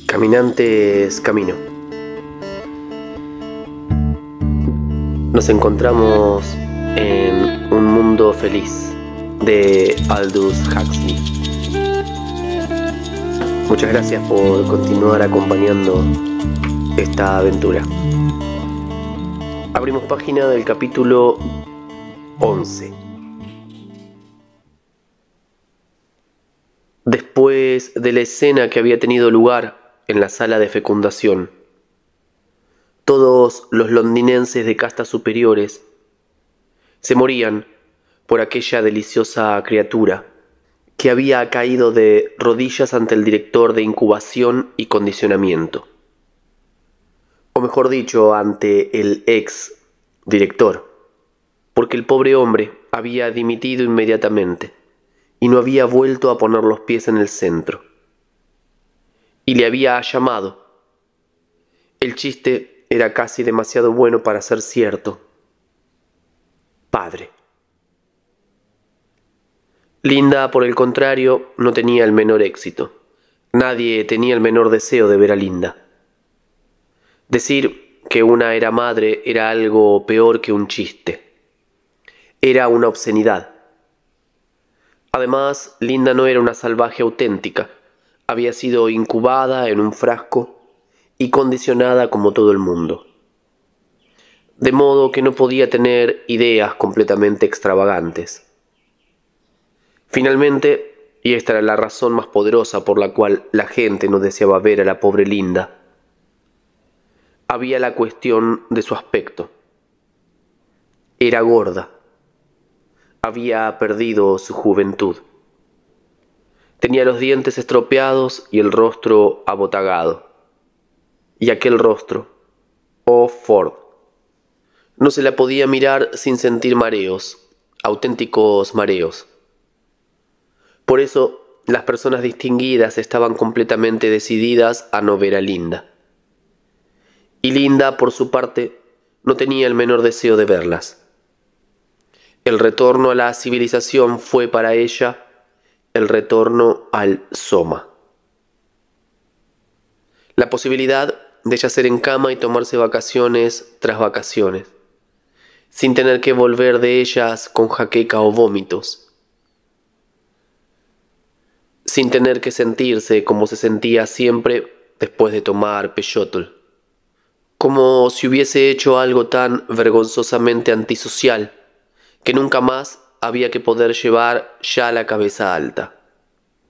Caminantes camino. Nos encontramos en Un mundo feliz de Aldous Huxley. Muchas gracias por continuar acompañando esta aventura. Abrimos página del capítulo 11. Después de la escena que había tenido lugar en la sala de fecundación, todos los londinenses de castas superiores se morían por aquella deliciosa criatura que había caído de rodillas ante el director de incubación y condicionamiento, o mejor dicho, ante el ex director, porque el pobre hombre había dimitido inmediatamente y no había vuelto a poner los pies en el centro. Y le había llamado. El chiste era casi demasiado bueno para ser cierto. Padre. Linda, por el contrario, no tenía el menor éxito. Nadie tenía el menor deseo de ver a Linda. Decir que una era madre era algo peor que un chiste. Era una obscenidad. Además, Linda no era una salvaje auténtica. Había sido incubada en un frasco y condicionada como todo el mundo. De modo que no podía tener ideas completamente extravagantes. Finalmente, y esta era la razón más poderosa por la cual la gente no deseaba ver a la pobre Linda, había la cuestión de su aspecto. Era gorda. Había perdido su juventud. Tenía los dientes estropeados y el rostro abotagado. Y aquel rostro, oh Ford, no se la podía mirar sin sentir mareos, auténticos mareos. Por eso las personas distinguidas estaban completamente decididas a no ver a Linda. Y Linda, por su parte, no tenía el menor deseo de verlas. El retorno a la civilización fue para ella el retorno al soma. La posibilidad de yacer en cama y tomarse vacaciones tras vacaciones, sin tener que volver de ellas con jaqueca o vómitos, sin tener que sentirse como se sentía siempre después de tomar peyotl, como si hubiese hecho algo tan vergonzosamente antisocial que nunca más había que poder llevar ya la cabeza alta.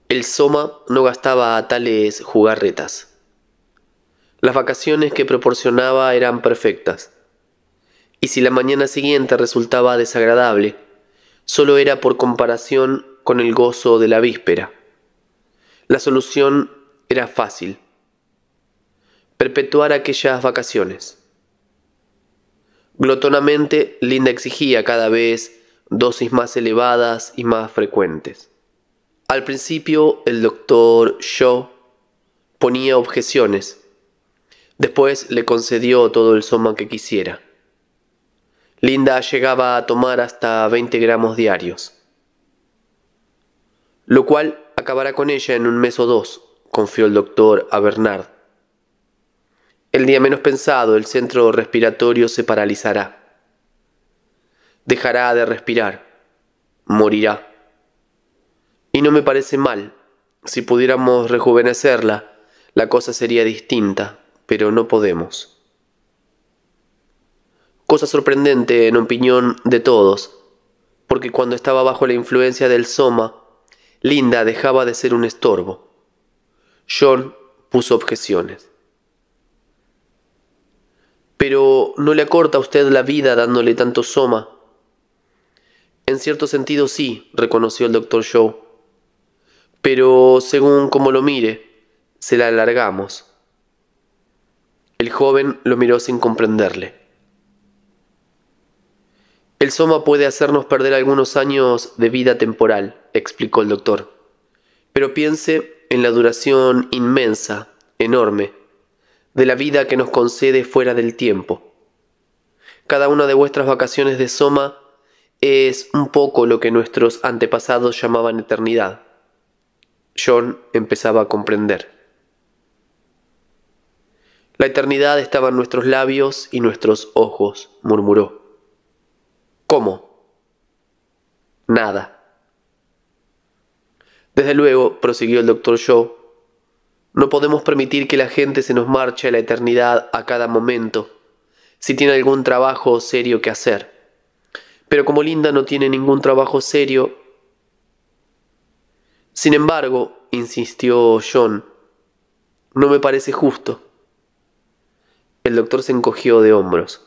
El soma no gastaba a tales jugarretas. Las vacaciones que proporcionaba eran perfectas, y si la mañana siguiente resultaba desagradable, solo era por comparación con el gozo de la víspera. La solución era fácil: perpetuar aquellas vacaciones. Glotonamente, Linda exigía cada vez dosis más elevadas y más frecuentes. Al principio, el doctor Shaw ponía objeciones. Después le concedió todo el soma que quisiera. Linda llegaba a tomar hasta 20 gramos diarios, lo cual acabará con ella en un mes o dos, confió el doctor a Bernard. El día menos pensado, el centro respiratorio se paralizará. Dejará de respirar. Morirá. Y no me parece mal. Si pudiéramos rejuvenecerla, la cosa sería distinta, pero no podemos. Cosa sorprendente en opinión de todos, porque cuando estaba bajo la influencia del soma, Linda dejaba de ser un estorbo. John puso objeciones. Pero ¿no le acorta a usted la vida dándole tanto soma? En cierto sentido sí, reconoció el doctor Shaw. Pero según como lo mire, se la alargamos. El joven lo miró sin comprenderle. El soma puede hacernos perder algunos años de vida temporal, explicó el doctor. Pero piense en la duración inmensa, enorme, de la vida que nos concede fuera del tiempo. Cada una de vuestras vacaciones de soma Es un poco lo que nuestros antepasados llamaban eternidad. John empezaba a comprender. La eternidad estaba en nuestros labios y nuestros ojos, murmuró. ¿Cómo? Nada. Desde luego, prosiguió el doctor Shaw, no podemos permitir que la gente se nos marche a la eternidad a cada momento, si tiene algún trabajo serio que hacer. Pero como Linda no tiene ningún trabajo serio... Sin embargo, insistió John, no me parece justo. El doctor se encogió de hombros.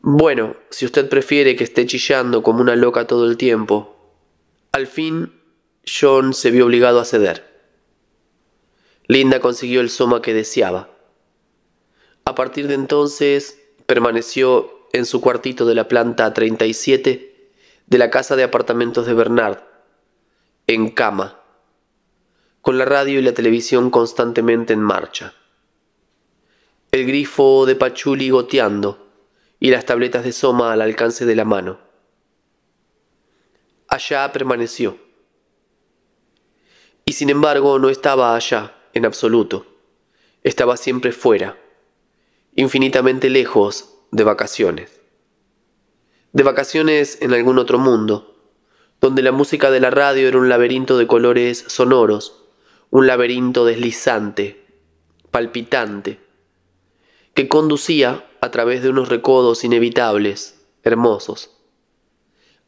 Bueno, si usted prefiere que esté chillando como una loca todo el tiempo. Al fin, John se vio obligado a ceder. Linda consiguió el soma que deseaba. A partir de entonces, permaneció en su cuartito de la planta 37 de la casa de apartamentos de Bernard, en cama, con la radio y la televisión constantemente en marcha. El grifo de pachuli goteando y las tabletas de soma al alcance de la mano. Allá permaneció. Y sin embargo no estaba allá, en absoluto. Estaba siempre fuera, infinitamente lejos, de vacaciones. De vacaciones en algún otro mundo, donde la música de la radio era un laberinto de colores sonoros, un laberinto deslizante, palpitante, que conducía a través de unos recodos inevitables, hermosos,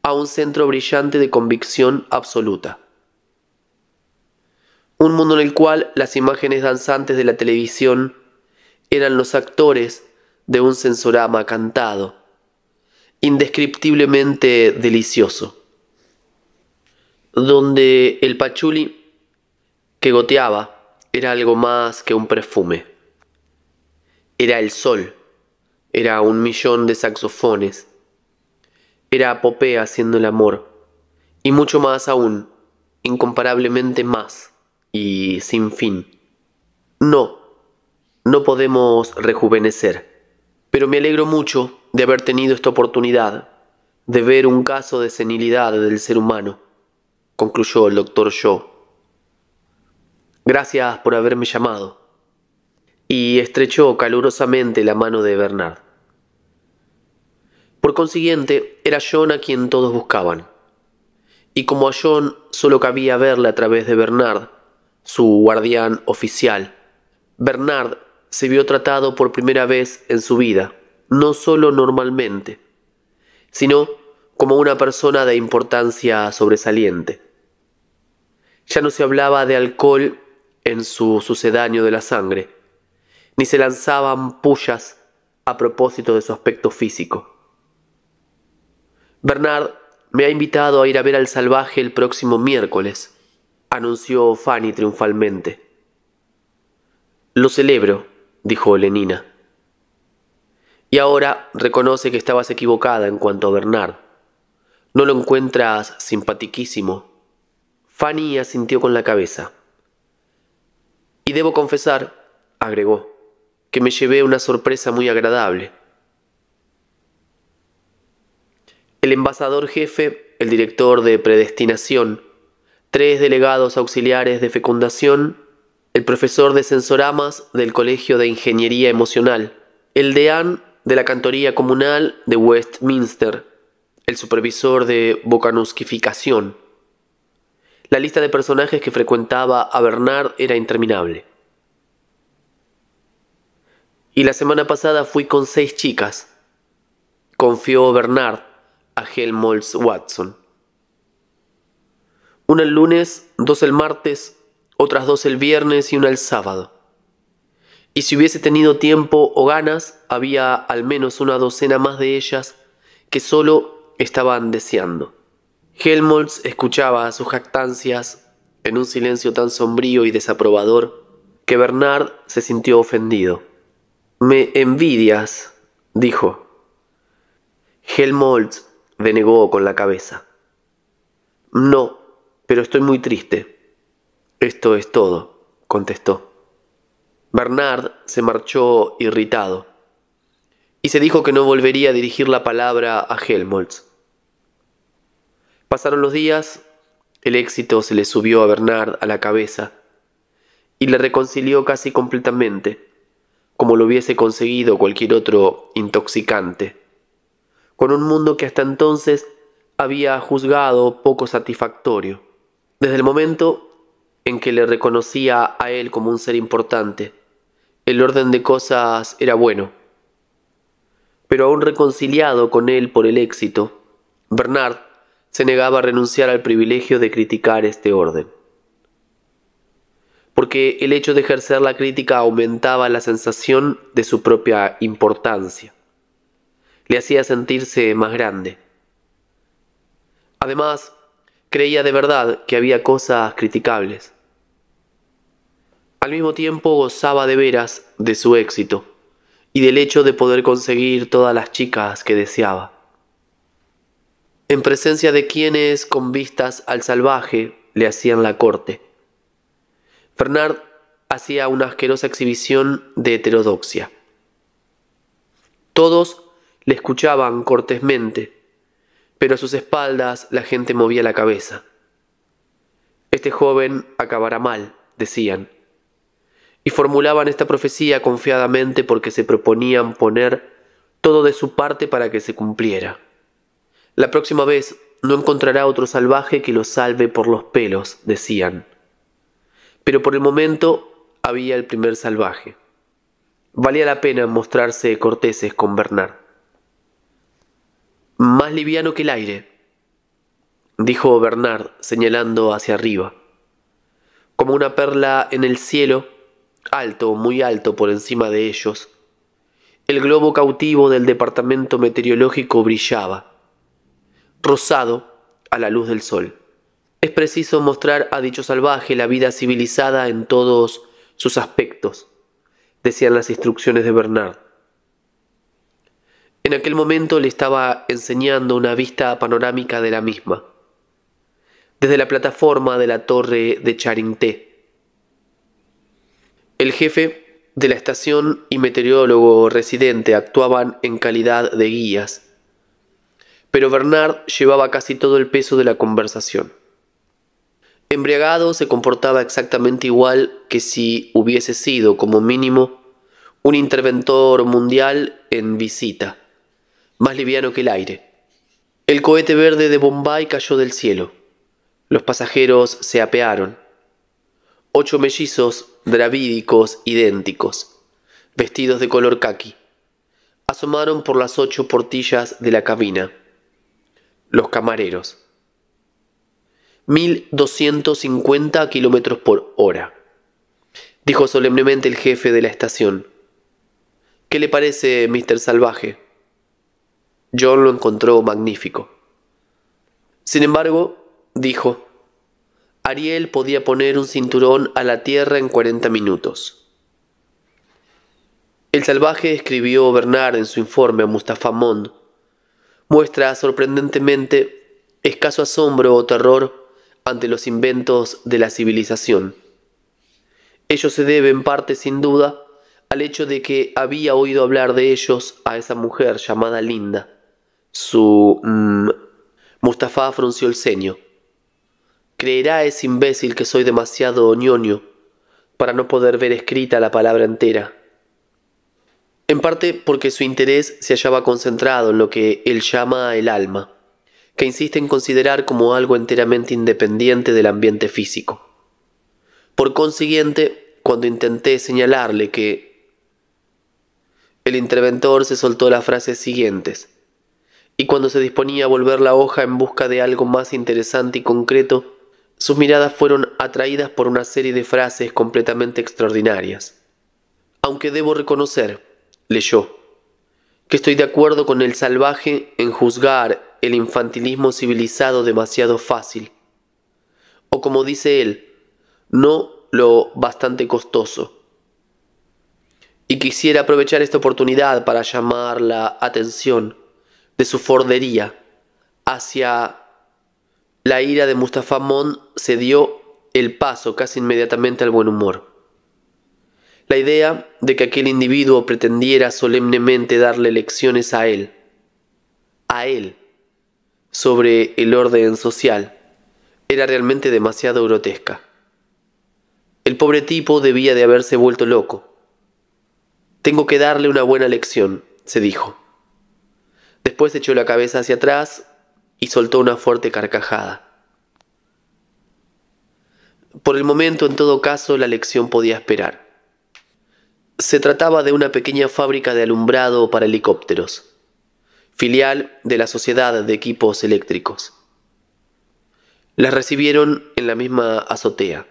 a un centro brillante de convicción absoluta. Un mundo en el cual las imágenes danzantes de la televisión eran los actores de un sensorama cantado, indescriptiblemente delicioso, donde el pachuli que goteaba era algo más que un perfume. Era el sol, era 1.000.000 de saxofones, era Popea haciendo el amor, y mucho más aún, incomparablemente más, y sin fin. No podemos rejuvenecer, pero me alegro mucho de haber tenido esta oportunidad de ver un caso de senilidad del ser humano, concluyó el doctor Shaw. Gracias por haberme llamado. Y estrechó calurosamente la mano de Bernard. Por consiguiente, era John a quien todos buscaban. Y como a John solo cabía verle a través de Bernard, su guardián oficial, Bernard se vio tratado por primera vez en su vida, no solo normalmente, sino como una persona de importancia sobresaliente. Ya no se hablaba de alcohol en su sucedáneo de la sangre, ni se lanzaban pullas a propósito de su aspecto físico. Bernard me ha invitado a ir a ver al salvaje el próximo miércoles, anunció Fanny triunfalmente. Lo celebro, dijo Lenina. Y ahora reconoce que estabas equivocada en cuanto a Bernard. ¿No lo encuentras simpatiquísimo? Fanny asintió con la cabeza. Y debo confesar, agregó, que me llevé una sorpresa muy agradable. El envasador jefe, el director de predestinación, 3 delegados auxiliares de fecundación, el profesor de sensoramas del Colegio de Ingeniería Emocional, el deán de la cantoría comunal de Westminster, el supervisor de bocanusquificación. La lista de personajes que frecuentaba a Bernard era interminable. Y la semana pasada fui con 6 chicas, confió Bernard a Helmholtz Watson. Una el lunes, 2 el martes, otras 2 el viernes y una el sábado. Y si hubiese tenido tiempo o ganas, había al menos una docena más de ellas que solo estaban deseando. Helmholtz escuchaba sus jactancias en un silencio tan sombrío y desaprobador que Bernard se sintió ofendido. «Me envidias», dijo. Helmholtz denegó con la cabeza. «No, pero estoy muy triste». «Esto es todo», contestó. Bernard se marchó irritado. y se dijo que no volvería a dirigir la palabra a Helmholtz. Pasaron los días, el éxito se le subió a Bernard a la cabeza y le reconcilió casi completamente, como lo hubiese conseguido cualquier otro intoxicante, con un mundo que hasta entonces había juzgado poco satisfactorio. Desde el momento en que le reconocía a él como un ser importante, el orden de cosas era bueno. Pero aún reconciliado con él por el éxito, Bernard se negaba a renunciar al privilegio de criticar este orden. Porque el hecho de ejercer la crítica aumentaba la sensación de su propia importancia. Le hacía sentirse más grande. Además, creía de verdad que había cosas criticables. Al mismo tiempo gozaba de veras de su éxito y del hecho de poder conseguir todas las chicas que deseaba. En presencia de quienes, con vistas al salvaje, le hacían la corte, Bernard hacía una asquerosa exhibición de heterodoxia. Todos le escuchaban cortésmente, pero a sus espaldas la gente movía la cabeza. Este joven acabará mal, decían, y formulaban esta profecía confiadamente porque se proponían poner todo de su parte para que se cumpliera. La próxima vez no encontrará otro salvaje que lo salve por los pelos, decían. Pero por el momento había el primer salvaje. Valía la pena mostrarse corteses con Bernard. Más liviano que el aire, dijo Bernard señalando hacia arriba, como una perla en el cielo, alto, muy alto por encima de ellos. El globo cautivo del departamento meteorológico brillaba, rosado a la luz del sol. Es preciso mostrar a dicho salvaje la vida civilizada en todos sus aspectos, decían las instrucciones de Bernard. En aquel momento le estaba enseñando una vista panorámica de la misma, desde la plataforma de la torre de Charenton. El jefe de la estación y meteorólogo residente actuaban en calidad de guías, pero Bernard llevaba casi todo el peso de la conversación. Embriagado se comportaba exactamente igual que si hubiese sido, como mínimo, un interventor mundial en visita, más liviano que el aire. El cohete verde de Bombay cayó del cielo. Los pasajeros se apearon. 8 mellizos dravídicos idénticos, vestidos de color caqui, asomaron por las 8 portillas de la cabina. Los camareros. 1250 kilómetros por hora, dijo solemnemente el jefe de la estación. ¿Qué le parece, Mr. Salvaje? John lo encontró magnífico. Sin embargo, dijo, Ariel podía poner un cinturón a la tierra en 40 minutos. El salvaje, escribió Bernard en su informe a Mustapha Mond, muestra sorprendentemente escaso asombro o terror ante los inventos de la civilización. Ello se debe en parte, sin duda, al hecho de que había oído hablar de ellos a esa mujer llamada Linda. Mustapha frunció el ceño. ¿Creerá ese imbécil que soy demasiado ñoño para no poder ver escrita la palabra entera? En parte porque su interés se hallaba concentrado en lo que él llama el alma, que insiste en considerar como algo enteramente independiente del ambiente físico. Por consiguiente, cuando intenté señalarle que el interventor se soltó las frases siguientes, y cuando se disponía a volver la hoja en busca de algo más interesante y concreto, sus miradas fueron atraídas por una serie de frases completamente extraordinarias. Aunque debo reconocer, leyó, que estoy de acuerdo con el salvaje en juzgar el infantilismo civilizado demasiado fácil, o como dice él, no lo bastante costoso. Y quisiera aprovechar esta oportunidad para llamar la atención de su fordería hacia la ira de Mustapha Mond. Cedió el paso casi inmediatamente al buen humor. La idea de que aquel individuo pretendiera solemnemente darle lecciones a él, sobre el orden social, era realmente demasiado grotesca. El pobre tipo debía de haberse vuelto loco. Tengo que darle una buena lección, se dijo. Después echó la cabeza hacia atrás y soltó una fuerte carcajada. Por el momento, en todo caso, la lección podía esperar. Se trataba de una pequeña fábrica de alumbrado para helicópteros, filial de la Sociedad de Equipos Eléctricos. Las recibieron en la misma azotea,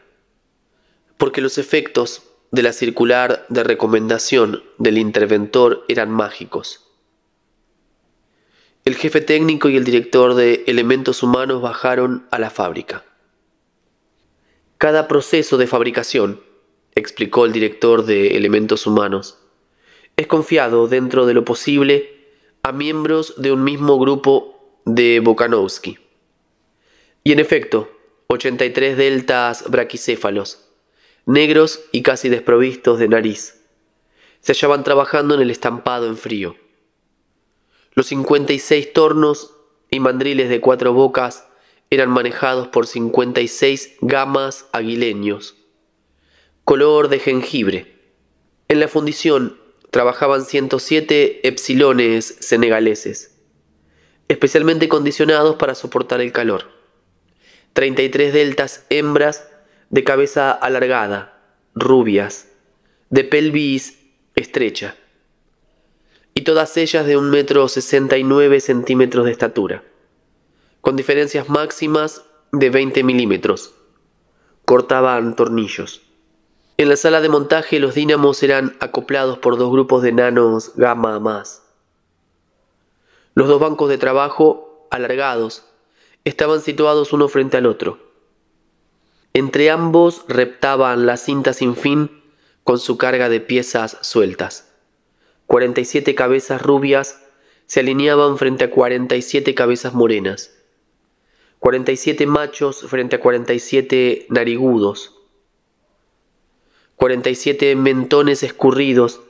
porque los efectos de la circular de recomendación del interventor eran mágicos. El jefe técnico y el director de elementos humanos bajaron a la fábrica. Cada proceso de fabricación, explicó el director de elementos humanos, es confiado dentro de lo posible a miembros de un mismo grupo de Bokanovsky. Y en efecto, 83 deltas braquicéfalos, negros y casi desprovistos de nariz, se hallaban trabajando en el estampado en frío. Los 56 tornos y mandriles de 4 bocas eran manejados por 56 gamas aguileños, color de jengibre. En la fundición trabajaban 107 epsilones senegaleses, especialmente condicionados para soportar el calor. 33 deltas hembras de cabeza alargada, rubias, de pelvis estrecha, y todas ellas de 1,69 m de estatura, con diferencias máximas de 20 milímetros. Cortaban tornillos. En la sala de montaje los dínamos eran acoplados por 2 grupos de enanos gamma más. Los 2 bancos de trabajo, alargados, estaban situados uno frente al otro. Entre ambos reptaban la cinta sin fin con su carga de piezas sueltas. 47 cabezas rubias se alineaban frente a 47 cabezas morenas. 47 machos frente a 47 narigudos. 47 mentones escurridos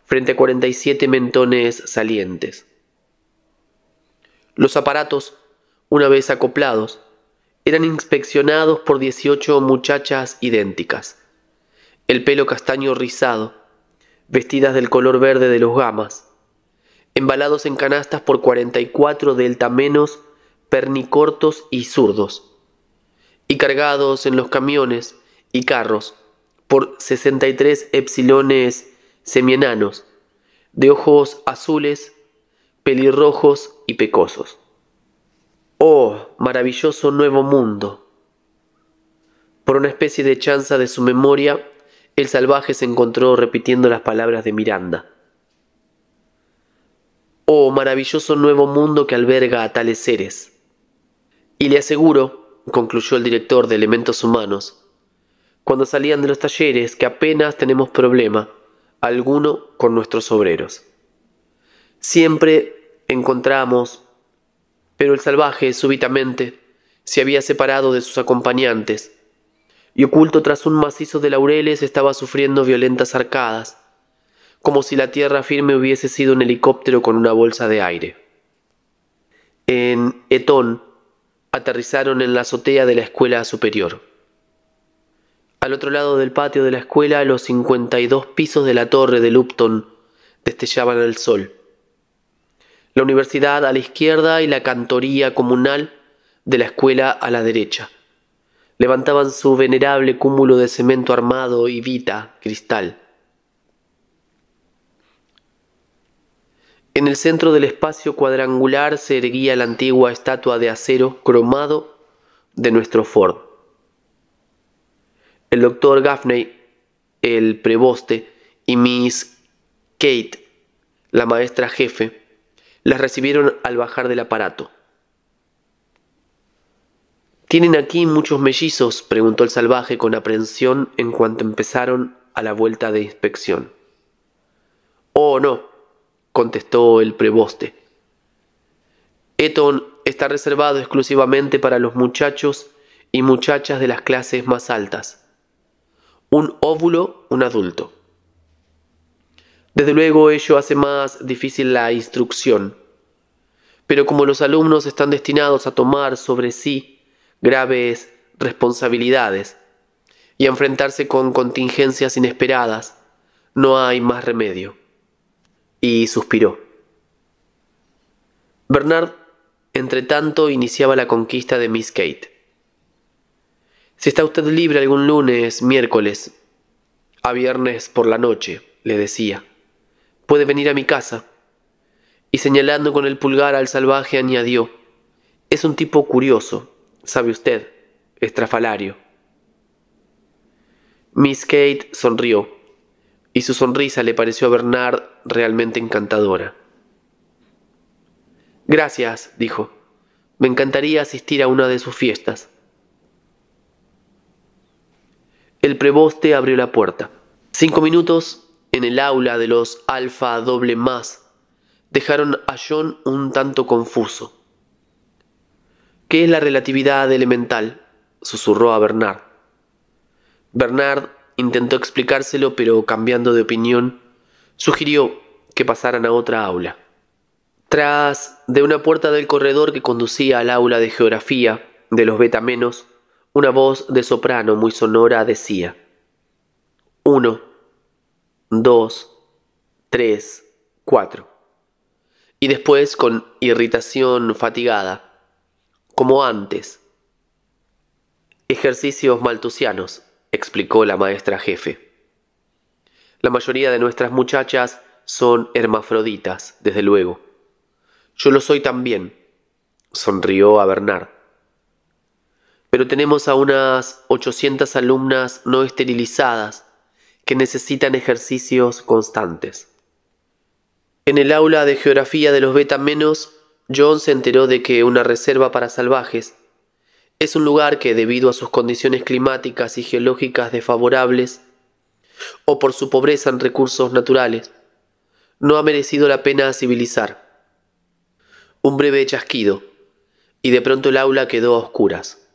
frente a 47 mentones salientes. Los aparatos, una vez acoplados, eran inspeccionados por 18 muchachas idénticas, el pelo castaño rizado, vestidas del color verde de los gamas, embalados en canastas por 44 deltamenos pernicortos y zurdos, y cargados en los camiones y carros por 63 epsilones semienanos, de ojos azules, pelirrojos y pecosos. ¡Oh, maravilloso nuevo mundo! Por una especie de chanza de su memoria, el salvaje se encontró repitiendo las palabras de Miranda. ¡Oh, maravilloso nuevo mundo que alberga a tales seres! Y le aseguro, concluyó el director de elementos humanos, cuando salían de los talleres, que apenas tenemos problema alguno con nuestros obreros. Siempre encontramos, pero el salvaje súbitamente se había separado de sus acompañantes y oculto tras un macizo de laureles estaba sufriendo violentas arcadas, como si la tierra firme hubiese sido un helicóptero con una bolsa de aire. En Eton aterrizaron en la azotea de la escuela superior. Al otro lado del patio de la escuela, los 52 pisos de la torre de Lupton destellaban al sol. La universidad a la izquierda y la cantoría comunal de la escuela a la derecha levantaban su venerable cúmulo de cemento armado y vita cristal. En el centro del espacio cuadrangular se erguía la antigua estatua de acero cromado de nuestro Ford. El doctor Gaffney, el preboste, y Miss Kate, la maestra jefe, las recibieron al bajar del aparato. ¿Tienen aquí muchos mellizos?, preguntó el salvaje con aprensión en cuanto empezaron a la vuelta de inspección. «Oh, no», contestó el preboste. «Eton está reservado exclusivamente para los muchachos y muchachas de las clases más altas. Un óvulo, un adulto. Desde luego ello hace más difícil la instrucción, pero como los alumnos están destinados a tomar sobre sí graves responsabilidades y a enfrentarse con contingencias inesperadas, no hay más remedio. Y suspiró. Bernard, entretanto, iniciaba la conquista de Miss Kate. «Si está usted libre algún lunes, miércoles, a viernes por la noche», le decía, «puede venir a mi casa». Y señalando con el pulgar al salvaje añadió, «es un tipo curioso, sabe usted, estrafalario». Miss Kate sonrió, y su sonrisa le pareció a Bernard realmente encantadora. «Gracias», dijo, «me encantaría asistir a una de sus fiestas». El preboste abrió la puerta. 5 minutos en el aula de los Alfa Doble Más dejaron a John un tanto confuso. «¿Qué es la relatividad elemental?», susurró a Bernard. Bernard intentó explicárselo, pero cambiando de opinión, sugirió que pasaran a otra aula. Tras de una puerta del corredor que conducía al aula de geografía de los Beta menos, una voz de soprano muy sonora decía: 1, 2, 3, 4. Y después, con irritación fatigada, como antes: «Ejercicios maltusianos», explicó la maestra jefe. «La mayoría de nuestras muchachas son hermafroditas, desde luego. Yo lo soy también», sonrió a Bernard. «Pero tenemos a unas 800 alumnas no esterilizadas que necesitan ejercicios constantes». En el aula de geografía de los Beta menos, John se enteró de que una reserva para salvajes es un lugar que, debido a sus condiciones climáticas y geológicas desfavorables, o por su pobreza en recursos naturales, no ha merecido la pena civilizar. Un breve chasquido, y de pronto el aula quedó a oscuras.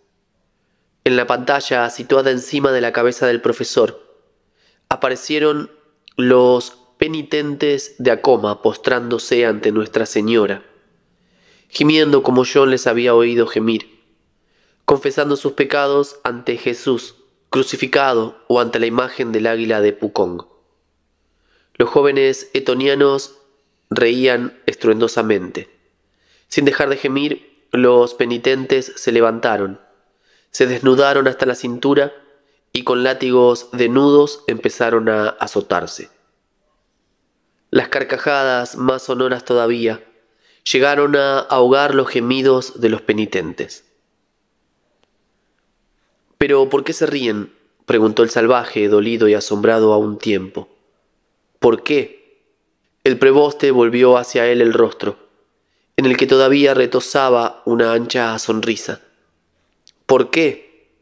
En la pantalla, situada encima de la cabeza del profesor, aparecieron los penitentes de Acoma postrándose ante Nuestra Señora, gimiendo como John les había oído gemir, confesando sus pecados ante Jesús crucificado o ante la imagen del águila de Pukong. Los jóvenes etonianos reían estruendosamente. Sin dejar de gemir, los penitentes se levantaron, se desnudaron hasta la cintura y con látigos de nudos empezaron a azotarse. Las carcajadas, más sonoras todavía, llegaron a ahogar los gemidos de los penitentes. «¿Pero por qué se ríen?», preguntó el salvaje, dolido y asombrado a un tiempo. «¿Por qué?». El preboste volvió hacia él el rostro, en el que todavía retozaba una ancha sonrisa. «¿Por qué?».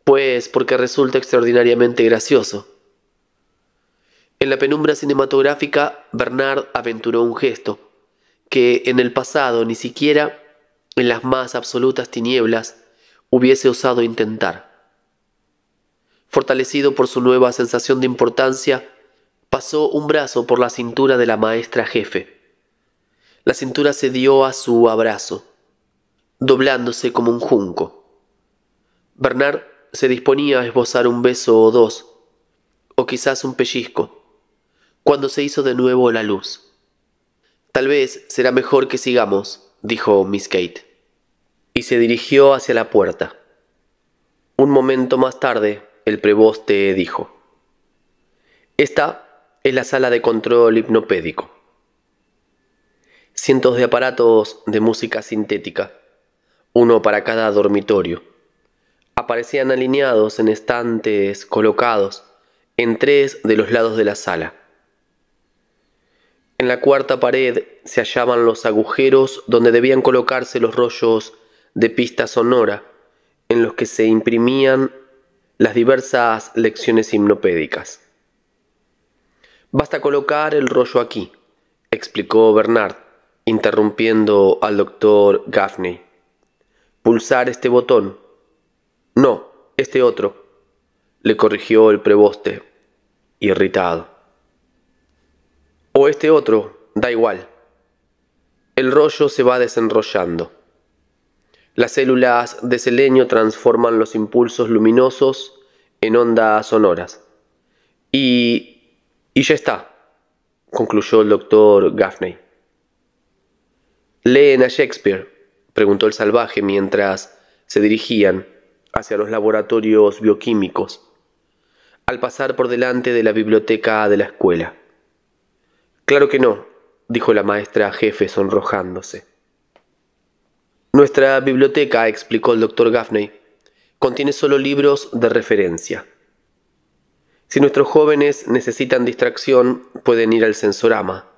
«Pues porque resulta extraordinariamente gracioso». En la penumbra cinematográfica, Bernard aventuró un gesto que en el pasado ni siquiera en las más absolutas tinieblas hubiese osado intentar. Fortalecido por su nueva sensación de importancia, pasó un brazo por la cintura de la maestra jefe. La cintura cedió a su abrazo, doblándose como un junco. Bernard se disponía a esbozar un beso o dos, o quizás un pellizco, cuando se hizo de nuevo la luz. «Tal vez será mejor que sigamos», dijo Miss Kate, y se dirigió hacia la puerta. Un momento más tarde, el preboste dijo: «Esta es la sala de control hipnopédico. Cientos de aparatos de música sintética, uno para cada dormitorio, aparecían alineados en estantes colocados en 3 de los lados de la sala. En la cuarta pared se hallaban los agujeros donde debían colocarse los rollos de pista sonora en los que se imprimían las diversas lecciones hipnopédicas. «Basta colocar el rollo aquí», explicó Bernard, interrumpiendo al doctor Gaffney. «Pulsar este botón». «No, este otro», le corrigió el preboste, irritado. o este otro, da igual. El rollo se va desenrollando. Las células de selenio transforman los impulsos luminosos en ondas sonoras. Y ya está, concluyó el doctor Gaffney. ¿Leen a Shakespeare?, preguntó el salvaje mientras se dirigían hacia los laboratorios bioquímicos, al pasar por delante de la biblioteca de la escuela. Claro que no, dijo la maestra jefe sonrojándose. Nuestra biblioteca, explicó el doctor Gaffney, contiene solo libros de referencia. Si nuestros jóvenes necesitan distracción, pueden ir al Sensorama.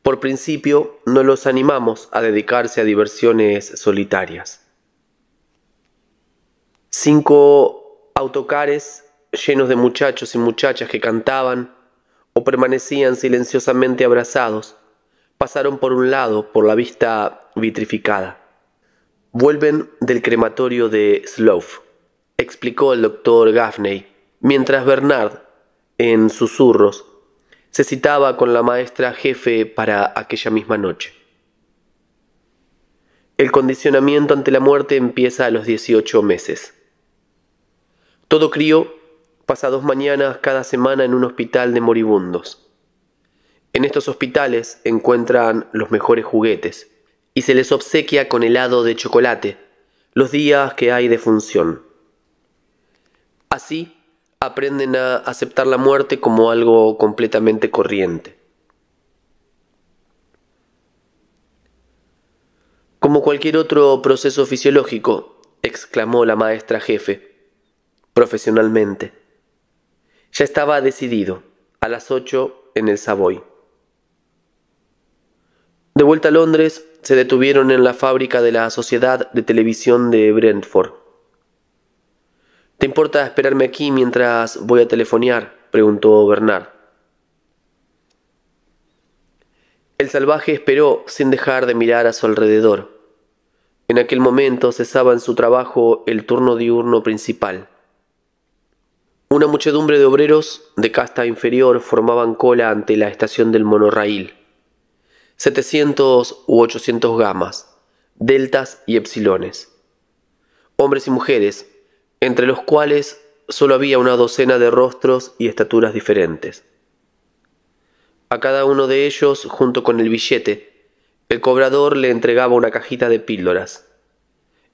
Por principio, no los animamos a dedicarse a diversiones solitarias. 5 autocares llenos de muchachos y muchachas que cantaban o permanecían silenciosamente abrazados pasaron por un lado por la vista vitrificada. Vuelven del crematorio de Slough, explicó el doctor Gaffney, mientras Bernard, en susurros, se citaba con la maestra jefe para aquella misma noche. El condicionamiento ante la muerte empieza a los 18 meses. Todo crío pasa 2 mañanas cada semana en un hospital de moribundos. En estos hospitales encuentran los mejores juguetes y se les obsequia con helado de chocolate los días que hay de función. Así aprenden a aceptar la muerte como algo completamente corriente. Como cualquier otro proceso fisiológico, exclamó la maestra jefe, profesionalmente. Ya estaba decidido, a las 8 en el Savoy. De vuelta a Londres, se detuvieron en la fábrica de la Sociedad de Televisión de Brentford. ¿Te importa esperarme aquí mientras voy a telefonear?, preguntó Bernard. El salvaje esperó sin dejar de mirar a su alrededor. En aquel momento cesaba en su trabajo el turno diurno principal. Una muchedumbre de obreros de casta inferior formaban cola ante la estación del monorraíl. 700 u 800 gamas, deltas y epsilones. Hombres y mujeres, entre los cuales solo había una docena de rostros y estaturas diferentes. A cada uno de ellos, junto con el billete, el cobrador le entregaba una cajita de píldoras.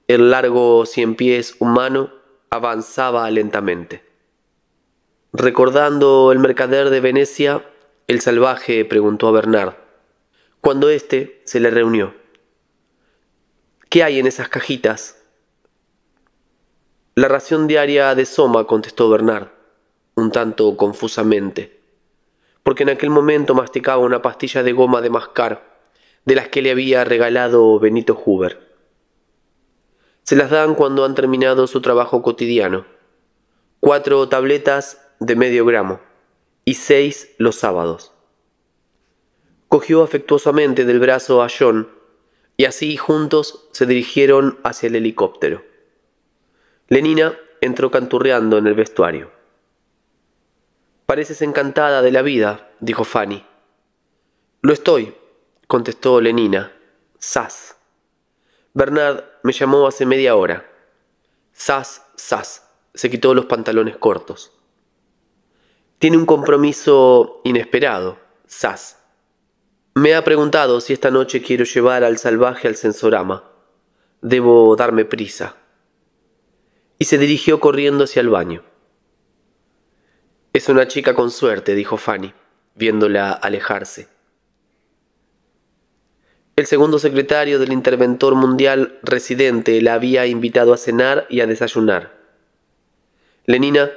El largo 100 pies humano avanzaba lentamente. Recordando el mercader de Venecia, el salvaje preguntó a Bernard, cuando éste se le reunió: ¿qué hay en esas cajitas? La ración diaria de Soma, contestó Bernard, un tanto confusamente, porque en aquel momento masticaba una pastilla de goma de mascar, de las que le había regalado Benito Huber. Se las dan cuando han terminado su trabajo cotidiano. 4 tabletas de medio gramo y 6 los sábados. Cogió afectuosamente del brazo a John y así juntos se dirigieron hacia el helicóptero. Lenina entró canturreando en el vestuario. «Pareces encantada de la vida», dijo Fanny. «Lo estoy», contestó Lenina. «Zas». Bernard me llamó hace media hora. «Zas, zas». Se quitó los pantalones cortos. «Tiene un compromiso inesperado». «Zas». «Me ha preguntado si esta noche quiero llevar al salvaje al Sensorama. Debo darme prisa». Y se dirigió corriendo hacia el baño. «Es una chica con suerte», dijo Fanny, viéndola alejarse. El segundo secretario del Interventor Mundial residente la había invitado a cenar y a desayunar. Lenina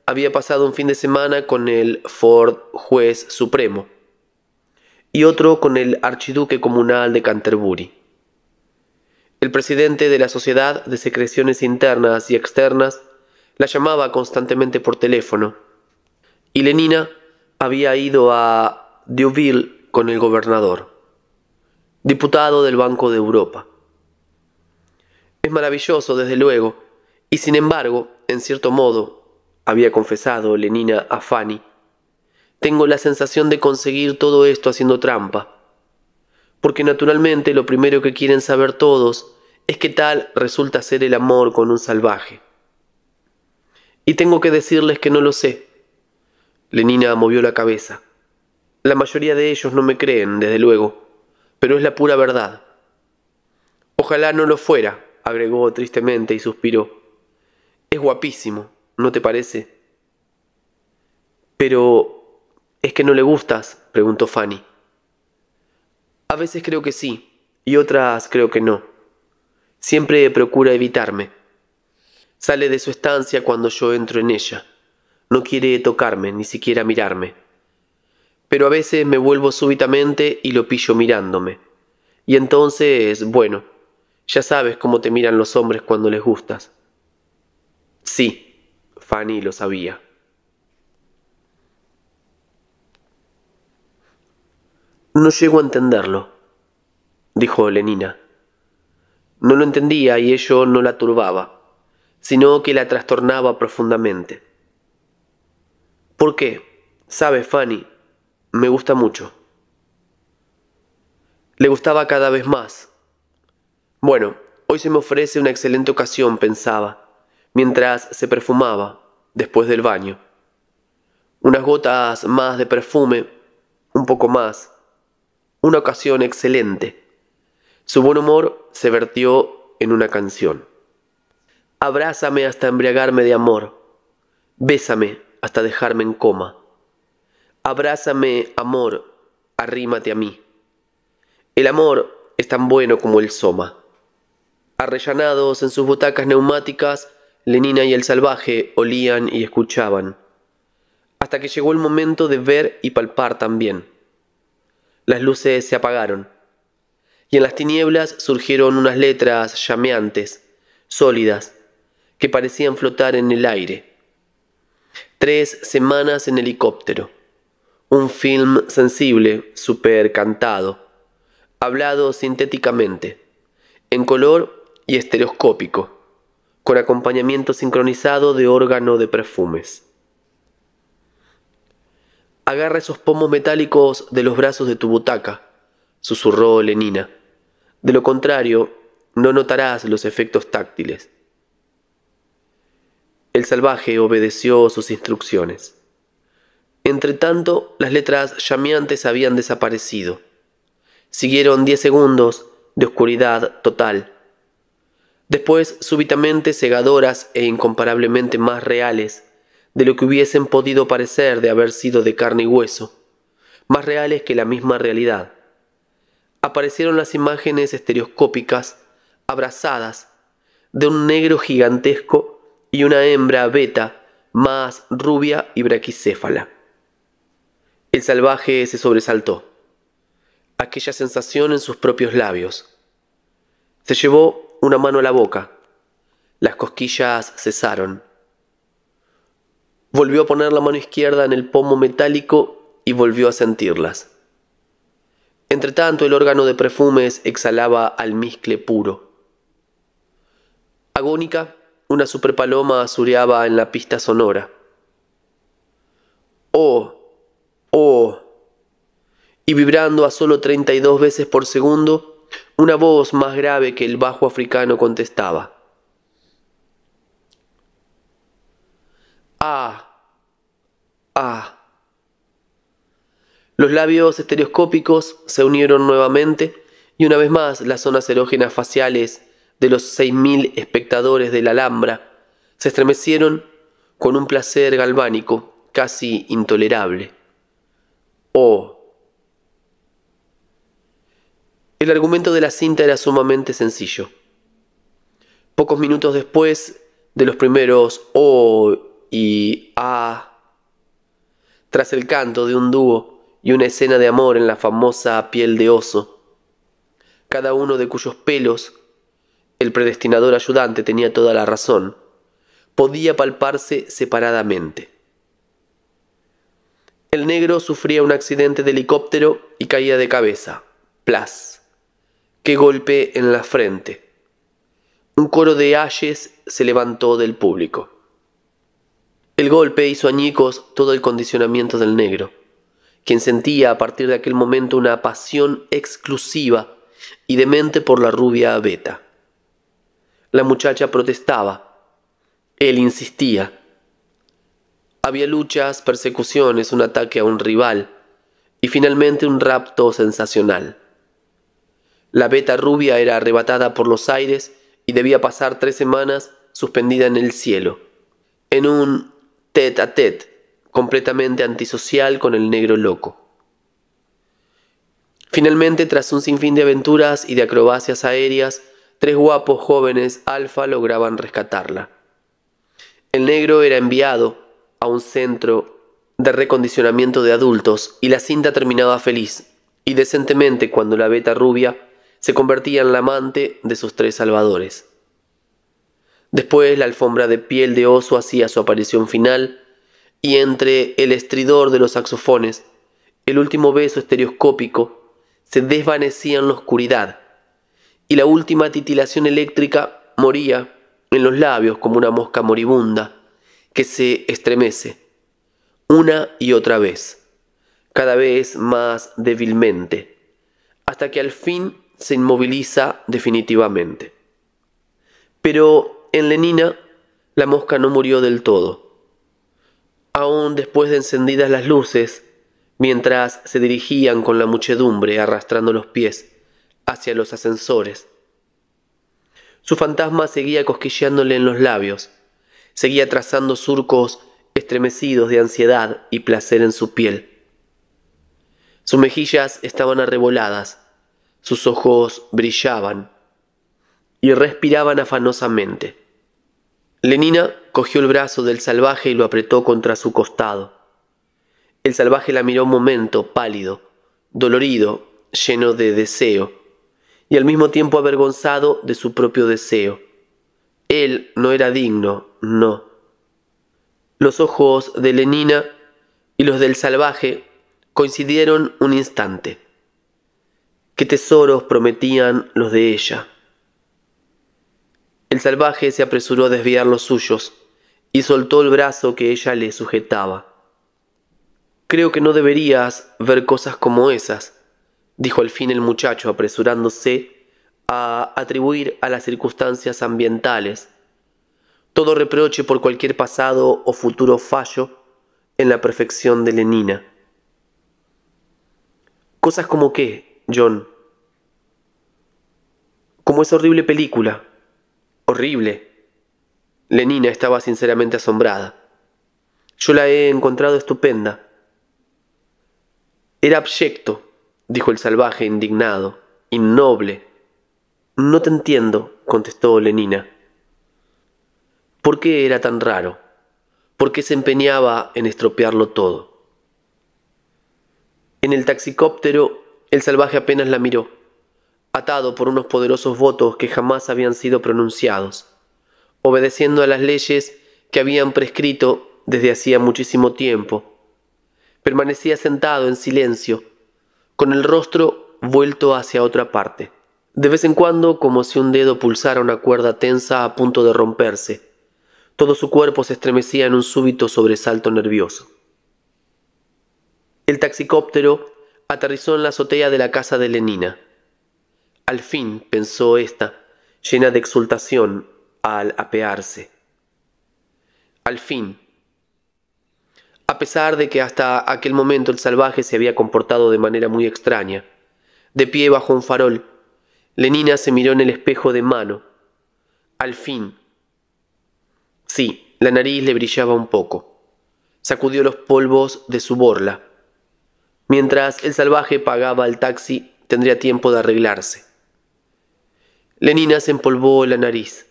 había pasado un fin de semana con el Ford Juez Supremo y otro con el Archiduque Comunal de Canterbury. El presidente de la Sociedad de Secreciones Internas y Externas la llamaba constantemente por teléfono, y Lenina había ido a Deauville con el gobernador, diputado del Banco de Europa. Es maravilloso, desde luego, y sin embargo, en cierto modo, había confesado Lenina a Fanny, Tengo la sensación de conseguir todo esto haciendo trampa, porque naturalmente lo primero que quieren saber todos es qué tal resulta ser el amor con un salvaje. Y tengo que decirles que no lo sé. Lenina movió la cabeza. La mayoría de ellos no me creen, desde luego, pero es la pura verdad. Ojalá no lo fuera, agregó tristemente y suspiró. Es guapísimo, ¿no te parece? Pero, ¿es que no le gustas?, preguntó Fanny. A veces creo que sí, y otras creo que no. Siempre procura evitarme. Sale de su estancia cuando yo entro en ella. No quiere tocarme, ni siquiera mirarme. Pero a veces me vuelvo súbitamente y lo pillo mirándome. Y entonces, bueno, ya sabes cómo te miran los hombres cuando les gustas. Sí, Fanny lo sabía. No llego a entenderlo, dijo Lenina. No lo entendía y ello no la turbaba, sino que la trastornaba profundamente. ¿Por qué? Sabes, Fanny, me gusta mucho. Le gustaba cada vez más. Bueno, hoy se me ofrece una excelente ocasión, pensaba, mientras se perfumaba, después del baño. Unas gotas más de perfume, un poco más. Una ocasión excelente. Su buen humor se vertió en una canción. Abrázame hasta embriagarme de amor. Bésame hasta dejarme en coma. Abrázame, amor, arrímate a mí. El amor es tan bueno como el soma. Arrellanados en sus butacas neumáticas, Lenina y el salvaje olían y escuchaban, hasta que llegó el momento de ver y palpar también. Las luces se apagaron, y en las tinieblas surgieron unas letras llameantes, sólidas, que parecían flotar en el aire. 3 semanas en helicóptero. Un film sensible, supercantado, hablado sintéticamente, en color y estereoscópico, con acompañamiento sincronizado de órgano de perfumes. Agarra esos pomos metálicos de los brazos de tu butaca, susurró Lenina. De lo contrario, no notarás los efectos táctiles. El salvaje obedeció sus instrucciones. Entretanto, las letras llameantes habían desaparecido. Siguieron 10 segundos de oscuridad total. Después, súbitamente cegadoras e incomparablemente más reales de lo que hubiesen podido parecer de haber sido de carne y hueso, más reales que la misma realidad. Aparecieron las imágenes estereoscópicas, abrazadas, de un negro gigantesco y una hembra beta más rubia y braquicéfala. El salvaje se sobresaltó. Aquella sensación en sus propios labios. Se llevó una mano a la boca. Las cosquillas cesaron. Volvió a poner la mano izquierda en el pomo metálico y volvió a sentirlas. Entretanto, el órgano de perfumes exhalaba almizcle puro. Agónica, una superpaloma azureaba en la pista sonora. ¡Oh! ¡Oh! Y vibrando a solo 32 veces por segundo, una voz más grave que el bajo africano contestaba. ¡Ah! ¡Ah! Los labios estereoscópicos se unieron nuevamente y una vez más las zonas erógenas faciales de los 6.000 espectadores de la Alhambra se estremecieron con un placer galvánico casi intolerable. ¡Oh! El argumento de la cinta era sumamente sencillo. Pocos minutos después de los primeros «oh» y «ah», tras el canto de un dúo y una escena de amor en la famosa piel de oso, cada uno de cuyos pelos el predestinador ayudante tenía toda la razón, podía palparse separadamente. El negro sufría un accidente de helicóptero y caía de cabeza. ¡Plas! ¡Qué golpe en la frente! Un coro de ayes se levantó del público. El golpe hizo añicos todo el condicionamiento del negro. quien sentía a partir de aquel momento una pasión exclusiva y demente por la rubia Beta. La muchacha protestaba. Él insistía. Había luchas, persecuciones, un ataque a un rival y finalmente un rapto sensacional. La Beta rubia era arrebatada por los aires y debía pasar 3 semanas suspendida en el cielo, en un tête-à-tête completamente antisocial con el negro loco. Finalmente, tras un sinfín de aventuras y de acrobacias aéreas, 3 guapos jóvenes alfa lograban rescatarla. El negro era enviado a un centro de recondicionamiento de adultos y la cinta terminaba feliz y decentemente cuando la Beta rubia se convertía en la amante de sus 3 salvadores. Después la alfombra de piel de oso hacía su aparición final y entre el estridor de los saxofones, el último beso estereoscópico se desvanecía en la oscuridad y la última titilación eléctrica moría en los labios como una mosca moribunda que se estremece una y otra vez, cada vez más débilmente, hasta que al fin se inmoviliza definitivamente. Pero en Lenina la mosca no murió del todo. Aún después de encendidas las luces, mientras se dirigían con la muchedumbre arrastrando los pies hacia los ascensores, su fantasma seguía cosquilleándole en los labios, seguía trazando surcos estremecidos de ansiedad y placer en su piel. Sus mejillas estaban arreboladas, sus ojos brillaban y respiraban afanosamente. Lenina cogió el brazo del salvaje y lo apretó contra su costado. El salvaje la miró un momento, pálido, dolorido, lleno de deseo, y al mismo tiempo avergonzado de su propio deseo. Él no era digno, no. Los ojos de Lenina y los del salvaje coincidieron un instante. ¿Qué tesoros prometían los de ella? El salvaje se apresuró a desviar los suyos y soltó el brazo que ella le sujetaba. «Creo que no deberías ver cosas como esas», dijo al fin el muchacho apresurándose a atribuir a las circunstancias ambientales todo reproche por cualquier pasado o futuro fallo en la perfección de Lenina. «¿Cosas como qué, John?» «Como esa horrible película». «Horrible». Lenina estaba sinceramente asombrada. «Yo la he encontrado estupenda». «Era abyecto», dijo el salvaje indignado, «innoble». «No te entiendo», contestó Lenina. ¿Por qué era tan raro? ¿Por qué se empeñaba en estropearlo todo? En el taxicóptero, el salvaje apenas la miró, atado por unos poderosos votos que jamás habían sido pronunciados, obedeciendo a las leyes que habían prescrito desde hacía muchísimo tiempo. Permanecía sentado en silencio, con el rostro vuelto hacia otra parte. De vez en cuando, como si un dedo pulsara una cuerda tensa a punto de romperse, todo su cuerpo se estremecía en un súbito sobresalto nervioso. El taxicóptero aterrizó en la azotea de la casa de Lenina. Al fin, pensó ésta, llena de exultación al apearse. Al fin. A pesar de que hasta aquel momento el salvaje se había comportado de manera muy extraña, de pie bajo un farol, Lenina se miró en el espejo de mano. Al fin. Sí, la nariz le brillaba un poco. Sacudió los polvos de su borla. Mientras el salvaje pagaba el taxi, tendría tiempo de arreglarse. Lenina se empolvó la nariz,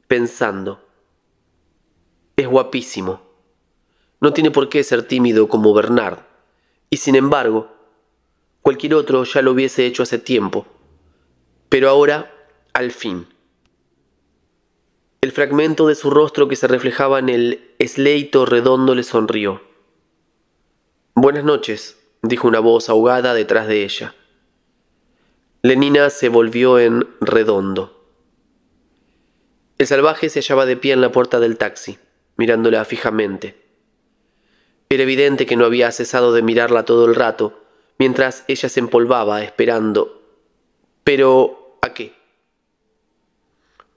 pensando. Es guapísimo. No tiene por qué ser tímido como Bernard. Y sin embargo, cualquier otro ya lo hubiese hecho hace tiempo. Pero ahora, al fin. El fragmento de su rostro que se reflejaba en el esleito redondo le sonrió. «Buenas noches», dijo una voz ahogada detrás de ella. Lenina se volvió en redondo. El salvaje se hallaba de pie en la puerta del taxi, mirándola fijamente. Era evidente que no había cesado de mirarla todo el rato, mientras ella se empolvaba, esperando. ¿Pero a qué?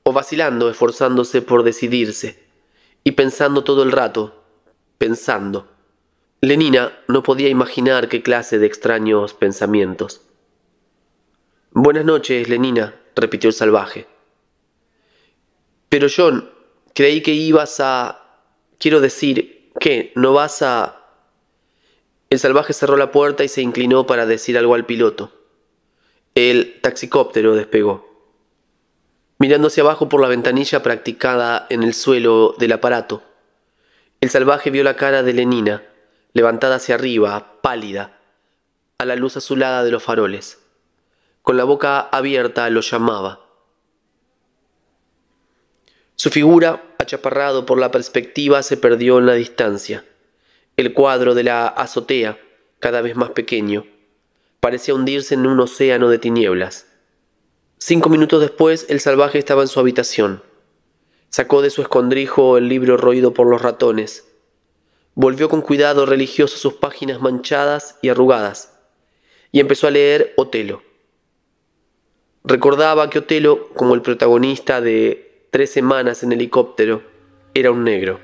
O vacilando, esforzándose por decidirse, y pensando todo el rato, pensando. Lenina no podía imaginar qué clase de extraños pensamientos. «Buenas noches, Lenina», repitió el salvaje. «Pero John, creí que ibas a... Quiero decir, ¿qué? ¿No vas a...?» El salvaje cerró la puerta y se inclinó para decir algo al piloto. El taxicóptero despegó. Mirando hacia abajo por la ventanilla practicada en el suelo del aparato, el salvaje vio la cara de Lenina, levantada hacia arriba, pálida, a la luz azulada de los faroles. Con la boca abierta lo llamaba. Su figura, achaparrado por la perspectiva, se perdió en la distancia. El cuadro de la azotea, cada vez más pequeño, parecía hundirse en un océano de tinieblas. 5 minutos después, el salvaje estaba en su habitación. Sacó de su escondrijo el libro roído por los ratones. Volvió con cuidado religioso sus páginas manchadas y arrugadas, y empezó a leer Otelo. Recordaba que Otelo, como el protagonista de 3 semanas en helicóptero, era un negro.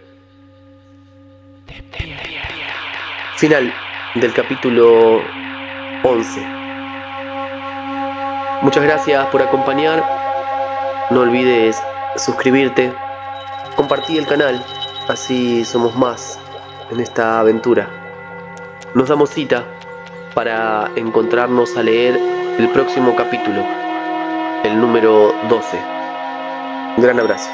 Final del capítulo 11. Muchas gracias por acompañar. No olvides suscribirte, compartir el canal, así somos más en esta aventura. Nos damos cita para encontrarnos a leer el próximo capítulo, el número 12. Un gran abrazo.